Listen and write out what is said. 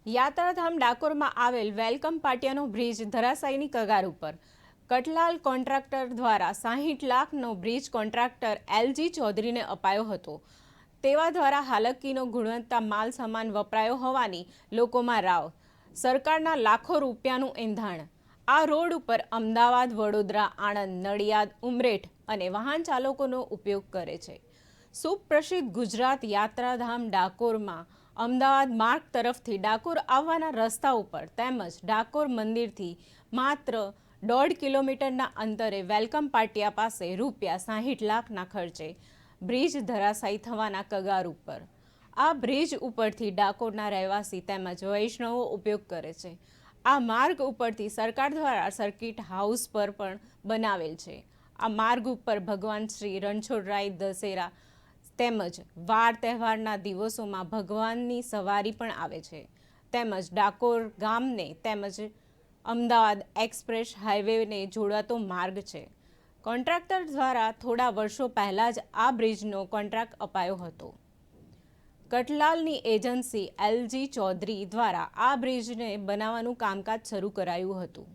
યાત્રાધામ ડાકોરમાં આવેલ welcome પાટિયાનો bridge ધરાશાયીની કગાર ઉપર. કટલાલ કોન્ટ્રાક્ટર દ્વારા 60 લાખનો બ્રિજ કોન્ટ્રાક્ટર એલજી ચૌધરીને અપાયો હતો. તેવા દ્વારા હાલકીનો ગુણવત્તા માલ સામાન વપરાયો હોવાની લોકોમાં રાવ. સરકારના લાખો રૂપિયાનું એંધાણ. આ રોડ ઉપર અમદાવાદ, વડોદરા, આણંદ, નડિયાદ, ઉમરેઠ અને વાહન ચાલકોનો ઉપયોગ કરે છે. સુપ્રસિદ્ધ ગુજરાત યાત્રાધામ ડાકોરમાં અમદાવાદ માર્ગ તરફથી ડાકોર આવવાના રસ્તા ઉપર તેમજ ડાકોર મંદિરથી માત્ર 1.5 કિલોમીટરના અંતરે વેલકમ પાટિયા પાસે ₹60 લાખના ખર્ચે બ્રિજ ધરાશાયી થવાના કગાર ઉપર. આ બ્રિજ ઉપરથી ડાકોરના રહેવાસી તેમજ વૈષ્ણવો ઉપયોગ કરે છે. આ માર્ગ ઉપરથી સરકાર દ્વારા સર્કિટ હાઉસ પર પણ બનાવેલ છે. આ માર્ગ ઉપર ભગવાન શ્રી રણછોડરાય દશેરા તેમજ વાર તહેવારના દિવસોમાં ભગવાનની સવારી પણ આવે છે. તેમજ ડાકોર ગામને તેમજ અમદાવાદ એક્સપ્રેસ હાઈવેને જોડાતો માર્ગ છે. કોન્ટ્રાક્ટર દ્વારા થોડા વર્ષો પહેલાં જ આ બ્રિજનો કોન્ટ્રાક્ટ અપાયો હતો. કટલાલની એજન્સી એલજી ચૌધરી દ્વારા આ બ્રિજને બનાવવાનું કામકાજ શરૂ કરાયું હતું.